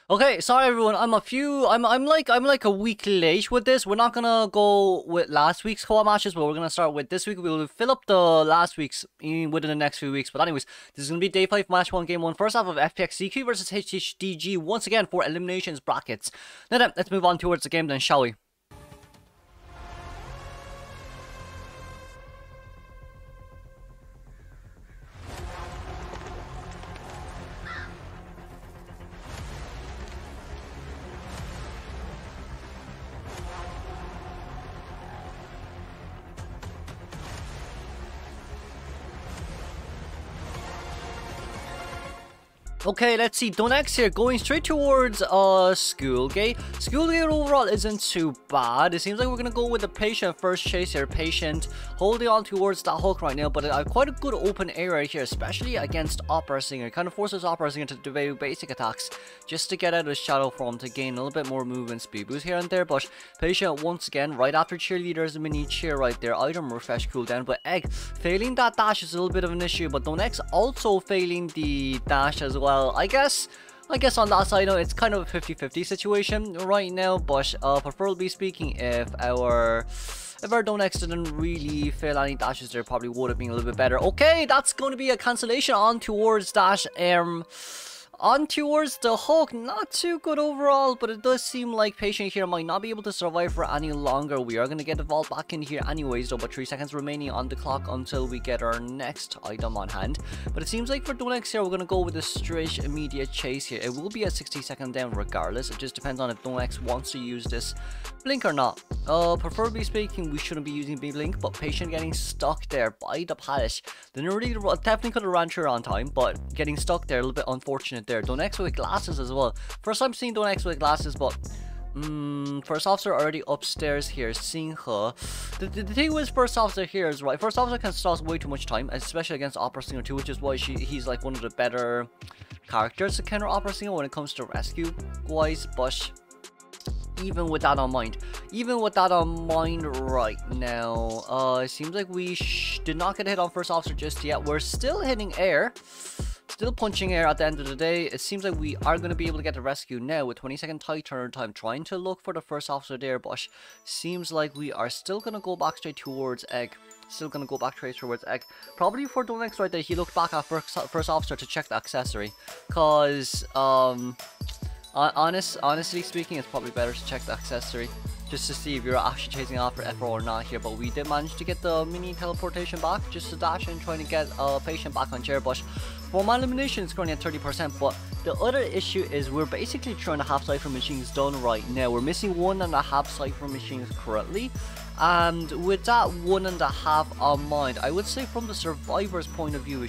Okay, sorry everyone. I'm like a week late with this. We're not gonna go with last week's co-op matches, but we're gonna start with this week. We'll fill up the last week's within the next few weeks. But anyways, this is gonna be day 5, match 1, game 1. First half of FPX.ZQ versus HHDG once again for eliminations brackets. Now then, let's move on towards the game then, shall we? Okay, let's see. Donex here going straight towards Schoolgate. Schoolgate overall isn't too bad. It seems like we're gonna go with the Patient first chase here. Patient holding on towards that Hulk right now, but quite a good open area here, especially against Opera Singer. It kind of forces Opera Singer to do basic attacks just to get out of the shadow form to gain a little bit more movement speed boost here and there. But Patient once again right after Cheerleader's mini cheer right there. Item refresh cooldown, but Egg failing that dash is a little bit of an issue. But Donex also failing the dash as well. I guess on that side, it's kind of a 50-50 situation right now, but preferably speaking, if our Donex didn't really fail any dashes there, probably would have been a little bit better. Okay, that's going to be a cancellation on towards dash on towards the Hulk. Not too good overall, but it does seem like Patient here might not be able to survive for any longer. We are going to get the vault back in here anyways though, but 3 seconds remaining on the clock until we get our next item on hand. But it seems like for Donex here, we're going to go with a straight immediate chase here. It will be a 60-second down regardless. It just depends on if Donex wants to use this blink or not. Preferably speaking, we shouldn't be using big blink, but Patient getting stuck there by the pallet. Definitely could have ran through on time, but getting stuck there, a little bit unfortunate there. Donex with glasses as well. First time seeing Donex with glasses, but first officer already upstairs here, seeing her. The thing with first officer here is, right, first officer can stall way too much time, especially against Opera Singer too, which is why he's like one of the better characters to counter Opera Singer when it comes to rescue wise. But even with that on mind right now, it seems like we did not get a hit on first officer just yet. We're still hitting air, still punching air at the end of the day. It seems like we are going to be able to get the rescue now with 20-second tight turn time, trying to look for the first officer there, but seems like we are still going to go back straight towards Egg. Probably for Donex right there, he looked back at first officer to check the accessory, because honestly speaking, it's probably better to check the accessory just to see if you're actually chasing after FR or not here. But we did manage to get the mini teleportation back, just to dash in, trying to get Patient back on chair. But for my elimination, it's currently at 30%. But the other issue is we're basically trying to have Cypher machines done right now. We're missing 1.5 Cypher machines currently. And with that 1.5 on mind, I would say from the survivor's point of view,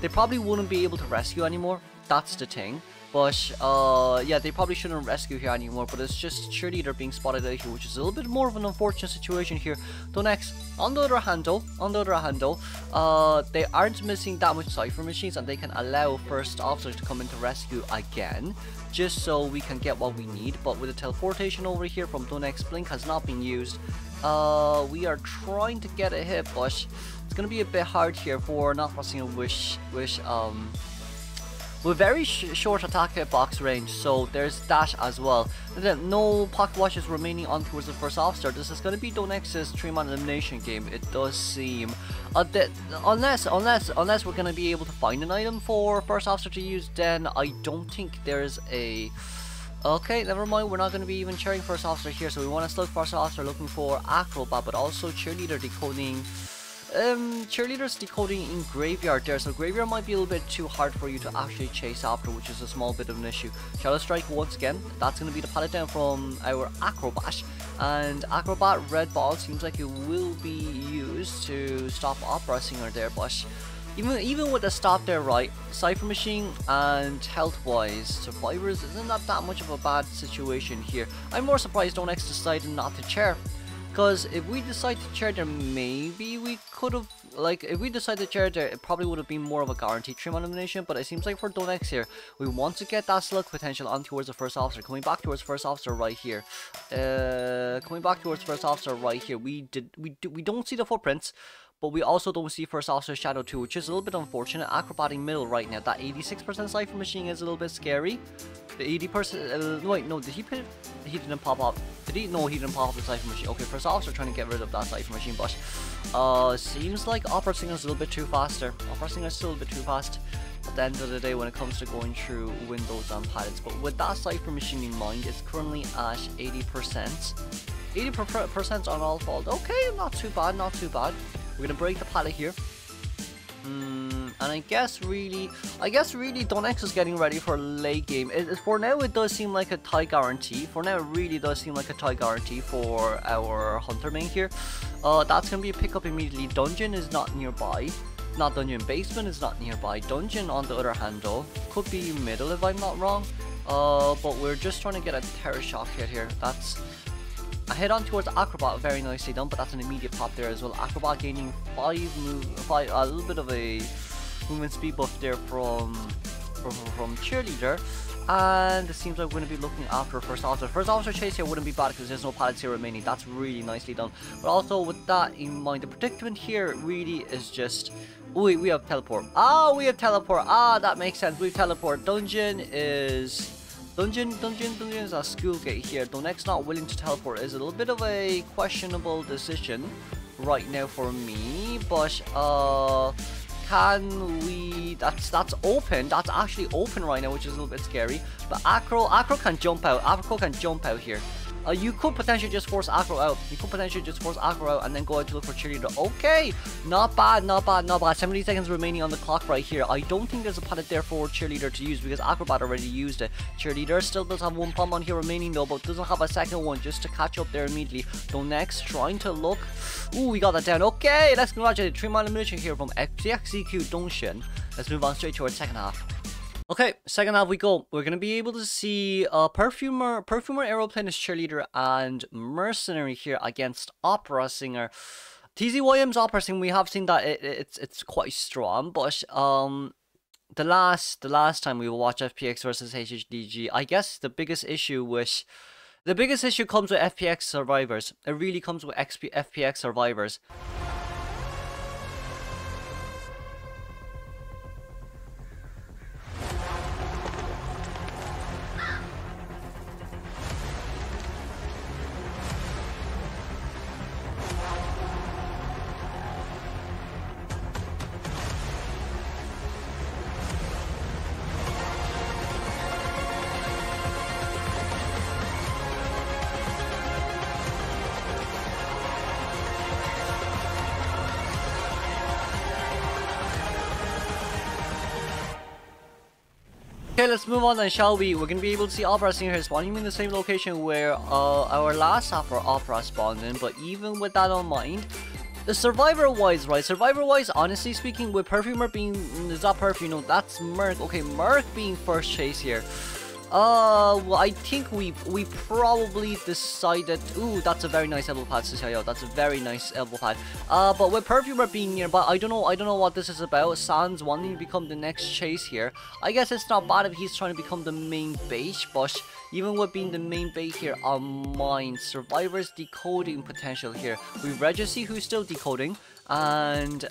they probably wouldn't be able to rescue anymore. That's the thing. But yeah, they probably shouldn't rescue here anymore, but it's just Cheerleader being spotted out here, which is a little bit more of an unfortunate situation here. Donex, on the other hand though, they aren't missing that much Cypher machines, and they can allow first officers to come into rescue again, just so we can get what we need. But with the teleportation over here from Donex, blink has not been used. We are trying to get a hit, but it's gonna be a bit hard here for not pressing a wish with very short attack hitbox range, so there's dash as well. And then no pocket watches remaining on towards the first officer. This is going to be Donex's 3-man elimination game, it does seem. Unless we're going to be able to find an item for first officer to use, then I don't think there's a... Okay, never mind, we're not going to be even cheering first officer here, so we want to slug first officer looking for Acrobat, but also Cheerleader decoding... Cheerleader's decoding in Graveyard there, so Graveyard might be a little bit too hard for you to actually chase after, which is a small bit of an issue. Shadow Strike once again, that's going to be the pallet down from our Acrobat, and Acrobat red ball seems like it will be used to stop Opera Singer there, but even with the stop there, right, Cypher Machine and health wise, survivors isn't that much of a bad situation here. I'm more surprised Donex decided not to chair. Because if we decide to chair there, maybe we could have, like, if we decide to chair there, it probably would have been more of a guaranteed trim elimination. But it seems like for Donex here, we want to get that slug potential on towards the first officer. Coming back towards first officer right here. We don't see the footprints, but we also don't see First Officer Shadow 2, which is a little bit unfortunate. Acrobatic middle right now. That 86% Cypher Machine is a little bit scary. The 80%, wait, no, did he put it? He didn't pop up. Did he? No, he didn't pop up the Cypher Machine. Okay, First Officer trying to get rid of that Cypher Machine, but seems like Opera Singer's a little bit too fast there. Opera Singer's still a bit too fast at the end of the day when it comes to going through windows and pallets. But with that Cypher Machine in mind, it's currently at 80%. 80% on all fault. Okay, not too bad, not too bad. We're gonna break the pallet here. And I guess really Donex is getting ready for late game. For now, it does seem like a tie guarantee. For now, it really does seem like a tie guarantee for our Hunter main here. That's gonna be a pickup immediately. Dungeon is not nearby. Not Dungeon. Basement is not nearby. Dungeon, on the other hand, though, could be middle if I'm not wrong. But we're just trying to get a Terror Shock hit here. That's a head on towards Acrobat, very nicely done, but that's an immediate pop there as well. Acrobat gaining a little bit of a movement speed buff there from Cheerleader, and it seems like we're going to be looking after First Officer. First Officer chase here wouldn't be bad because there's no pallets here remaining. That's really nicely done. But also with that in mind, the predicament here really is just, we have teleport. We have teleport. That makes sense. We have teleport. Dungeon is a school gate here. Donex not willing to teleport is a little bit of a questionable decision right now for me, but can we, that's open, that's actually open right now, which is a little bit scary. But Acro can jump out. Acro can jump out here. You could potentially just force Acro out. And then go out to look for Cheerleader. Okay, not bad, not bad, not bad. 70 seconds remaining on the clock right here. I don't think there's a pallet there for Cheerleader to use because Acrobat already used it. Cheerleader still does have one pump on here remaining though, but doesn't have a second one just to catch up there immediately. Donex trying to look. We got that down. Okay, let's congratulate 3 mile elimination here from FPX.ZQ Dongxin. Let's move on straight to our second half. Okay, second half we go. We're gonna be able to see Perfumer, Aeroplanist, Cheerleader, and Mercenary here against Opera Singer. TZYM's Opera Singer, we have seen that it's quite strong, but the last time we watched FPX versus HHDG, I guess the biggest issue comes with FPX survivors. It really comes with FPX survivors. Okay, let's move on then, shall we? We're gonna be able to see Opera Singer here spawning in the same location where our last Opera spawned in, but even with that on mind, the survivor-wise, right? Survivor-wise, honestly speaking, with Perfumer being, is that Perfume? No, that's Merc. Okay, Merc being first chase here. Well, I think we probably decided. Ooh, that's a very nice elbow pad, Susayo. That's a very nice elbow pad. But with Perfumer being nearby, I don't know what this is about. Sans wanting to become the next chase here. I guess it's not bad if he's trying to become the main bait, but even with being the main bait here on mine, Survivor's decoding potential here. We've Regisy who's still decoding, and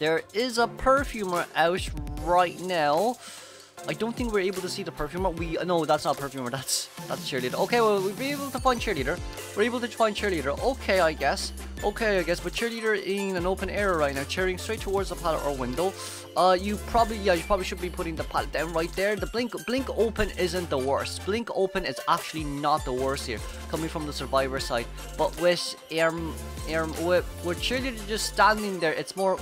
there is a Perfumer out right now. I don't think we're able to see the Perfumer. No, that's not Perfumer. That's Cheerleader. Okay, well, we'll be able to find Cheerleader. We're able to find Cheerleader. Okay, I guess. But Cheerleader in an open area right now, cheering straight towards the pallet or window. You probably should be putting the pallet down right there. The blink open isn't the worst. Blink open is actually not the worst here, coming from the survivor side. But with with Cheerleader just standing there, it's more.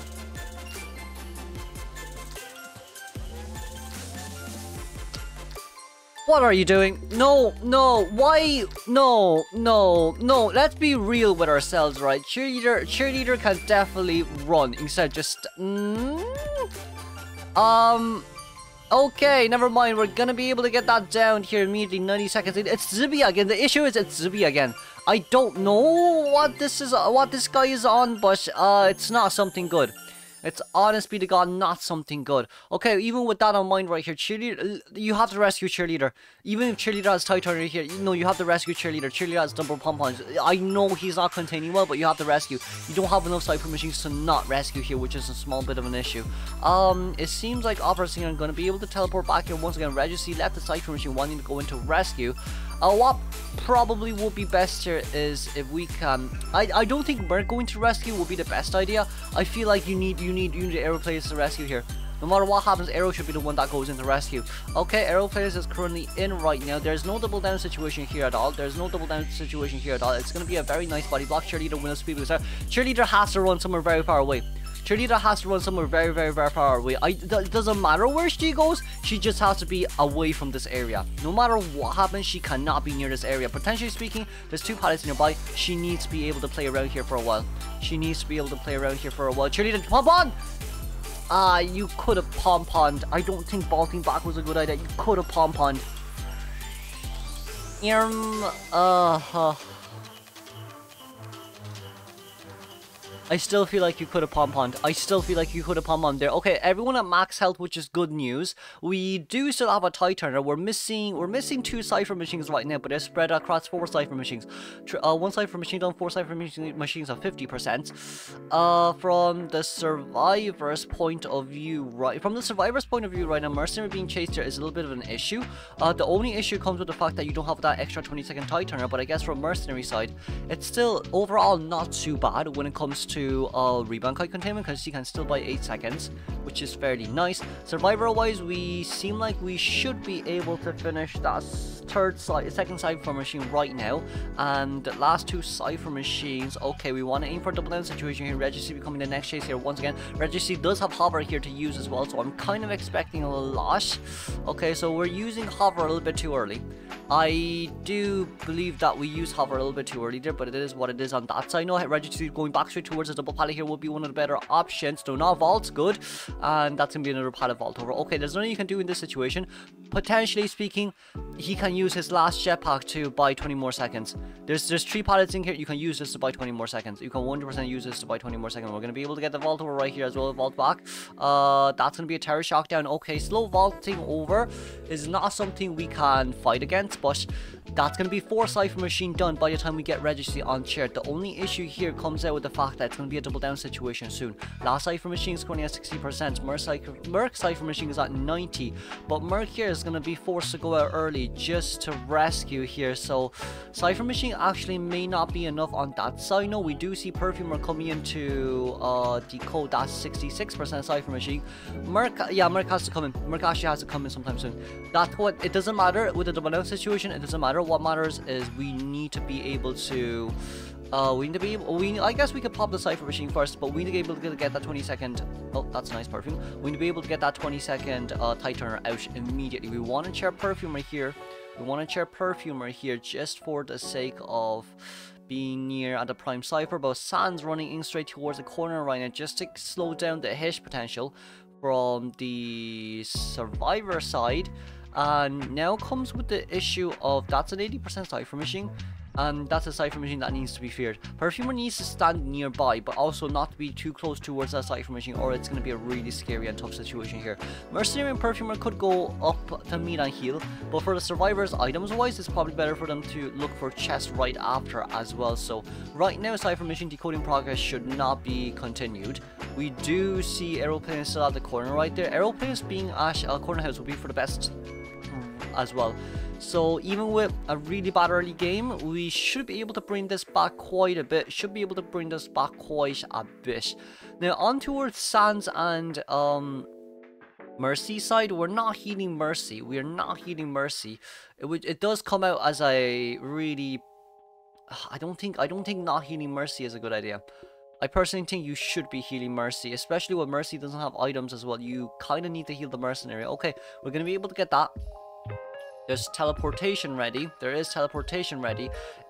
What are you doing? No, why? No, let's be real with ourselves, right? Cheerleader can definitely run instead of just... Okay, never mind. We're gonna be able to get that down here immediately. 90 seconds. It's Zibby again. The issue is it's Zibby again. I don't know what this guy is on, but it's not something good. It's honestly to God not something good. Okay, even with that on mind right here, cheerleader, you have to rescue cheerleader. Even if cheerleader has tight turner here, you know you have to rescue cheerleader. Cheerleader has double pom-poms. I know he's not containing well, but you have to rescue. You don't have enough Cypher machines to not rescue here, which is a small bit of an issue. It seems like Opera Singer are going to be able to teleport back here once again. Reggie left the Cypher machine wanting to go into rescue. What probably would be best here is if we can. I don't think Merc going to rescue will be the best idea. I feel like you need Aero players to rescue here. No matter what happens, Aero should be the one that goes into rescue. Okay, Aero players is currently in right now. There's no double down situation here at all. There's no double down situation here at all. It's going to be a very nice body block. Cheerleader wins speed boost. Cheerleader has to run somewhere very far away. Cheerleader has to run somewhere very, very, very far away. It doesn't matter where she goes, she just has to be away from this area. No matter what happens, she cannot be near this area. Potentially speaking, there's 2 pallets nearby. She needs to be able to play around here for a while. Cheerleader, pump on! You could have pom-pommed. I don't think vaulting back was a good idea. You could have pom-pommed. I still feel like you could have pom-pommed. There. Okay, everyone at max health, which is good news. We do still have a tie turner. We're missing 2 Cypher machines right now, but they're spread across 4 Cypher machines. 1 Cypher machine done, 4 Cypher machines of 50%. From the survivor's point of view, right now, Mercenary being chased here is a little bit of an issue. The only issue comes with the fact that you don't have that extra 20-second tie turner, but I guess from Mercenary side, it's still overall not too bad when it comes to rebound kite containment, because he can still buy 8 seconds, which is fairly nice. Survivor wise, we seem like we should be able to finish that second Cypher machine right now, and the last 2 Cypher machines. Okay, we want to aim for double down situation here. Reggie becoming the next chase here once again. Reggie does have hover here to use as well, so I'm kind of expecting a lot. Okay, so we're using hover a little bit too early. I do believe that we use hover a little bit too early there, but it is what it is on that side. No, Reggie going back straight towards the double pallet here will be one of the better options. Do not vault, good. And that's going to be another pallet vault over. Okay, there's nothing you can do in this situation. Potentially speaking, he can use his last jetpack to buy 20 more seconds. There's 3 pallets in here. You can use this to buy 20 more seconds. You can 100% use this to buy 20 more seconds. We're going to be able to get the vault over right here as well. Vault back. That's going to be a terror shock down. Okay, slow vaulting over is not something we can fight against, but that's going to be 4 Cypher machine done by the time we get Registry on chair. The only issue here comes out with the fact that it's going to be a double down situation soon. Last Cypher machine is currently at 60%. Merc Cypher machine is at 90%. But Merc here is going to be forced to go out early just to rescue here. So Cypher machine actually may not be enough on that side. No, we do see Perfumer coming in to decode that 66% Cypher machine. Merc has to come in. Merc actually has to come in sometime soon. That's what, it doesn't matter with the double down situation. It doesn't matter. What matters is we need to be able to I guess we could pop the Cypher machine first, but we need to be able to get that 20-second. Oh, that's nice perfume. We need to be able to get that 20-second tie turner out immediately. We want to chair Perfumer here. Just for the sake of being near at the prime Cypher, but Sans running in straight towards the corner right now just to slow down the hit potential from the survivor side. And now comes with the issue of that's an 80% Cypher machine, and that's a Cypher machine that needs to be feared. Perfumer needs to stand nearby, but also not to be too close towards that Cypher machine, or it's going to be a really scary and tough situation here. Mercenary and Perfumer could go up to meet and heal, but for the survivors, items wise, it's probably better for them to look for chests right after as well. So right now, Cypher machine decoding progress should not be continued. We do see Aeroplane still at the corner right there. Aeroplane being at corner house will be for the best as well. So even with a really bad early game, we should be able to bring this back quite a bit. Now on towards Sans and Mercy side, we're not healing Mercy. It does come out as a really I don't think not healing Mercy is a good idea. I personally think you should be healing Mercy, especially when Mercy doesn't have items as well. You kind of need to heal the Mercenary. Okay, we're going to be able to get that. There's teleportation ready.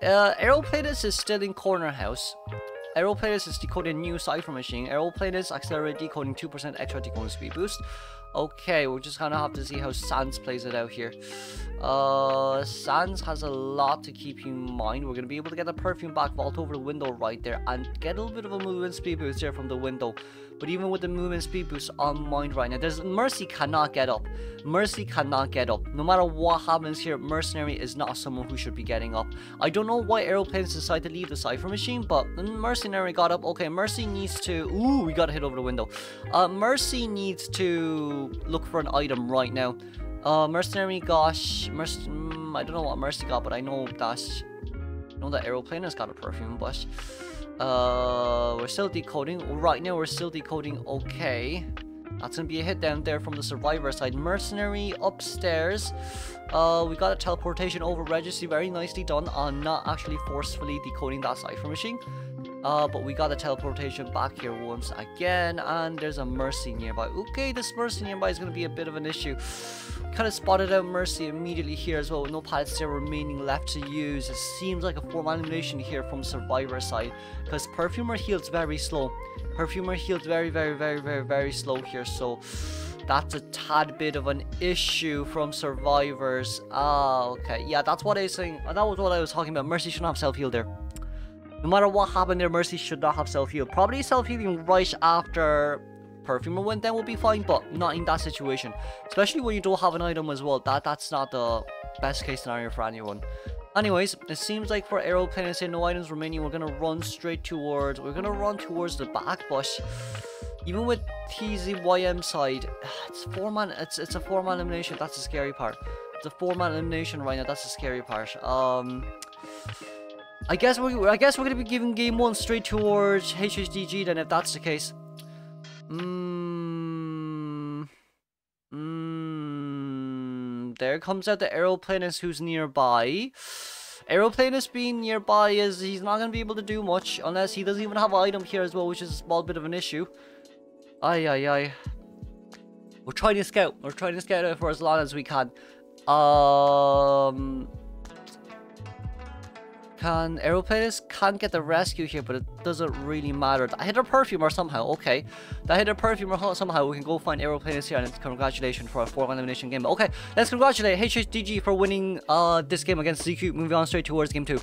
Aeroplatus is still in corner house. Aeroplatus is decoding new Cypher machine. Aeroplatus accelerate decoding 2% extra decoding speed boost. Okay, we're just gonna have to see how Sans plays it out here. Sans has a lot to keep in mind. We're going to be able to get the perfume back, vault over the window right there, and get a little bit of a movement speed boost here from the window. But even with the movement speed boost on mind right now, Mercy cannot get up. Mercy cannot get up. No matter what happens here, Mercenary is not someone who should be getting up. I don't know why aeroplanes decide to leave the Cypher machine, but Mercenary got up. Okay, Mercy needs to... Ooh, we got to hit over the window. Mercy needs to look for an item right now. Mercenary, gosh, I don't know what Mercy got, but I know that aeroplane has got a perfume, but we're still decoding. Right now, we're still decoding. Okay, that's gonna be a hit down there from the survivor side. Mercenary upstairs. We got a teleportation over registry, very nicely done on not actually forcefully decoding that Cypher machine. But we got a teleportation back here once again, and there's a Mercy nearby. Okay, this Mercy nearby is going to be a bit of an issue. Kind of spotted out Mercy immediately here as well, with no pallets still remaining left to use. It seems like a 4-man elimination here from Survivor side, because Perfumer heals very slow. Perfumer heals very slow here, so that's a tad bit of an issue from Survivors. Okay, yeah, that's what I was saying. That was what I was talking about. Mercy shouldn't have self-heal there. No matter what happened there, Mercy should not have self-heal. Probably self-healing right after Perfumer went down would be fine, but not in that situation. Especially when you don't have an item as well. That's not the best case scenario for anyone. Anyways, it seems like for Aeroplane, I say no items remaining. We're gonna run towards the back, but even with TZYM side, it's a 4-man elimination. That's the scary part. It's a 4-man elimination right now. That's the scary part. I guess we're gonna be giving game 1 straight towards HHDG then, if that's the case. There comes out the Aeroplanist who's nearby. Aeroplanist being nearby he's not gonna be able to do much unless he doesn't even have an item here as well, which is a small bit of an issue. We're trying to scout. We're trying to scout it for as long as we can. Aeroplanist can't get the rescue here, but it doesn't really matter. I hit a Perfumer somehow. Okay, that hit a Perfumer somehow. We can go find Aeroplanist here, and it's congratulations for a 4-man elimination game. Okay, let's congratulate HHDG for winning this game against ZQ. Moving on straight towards game 2.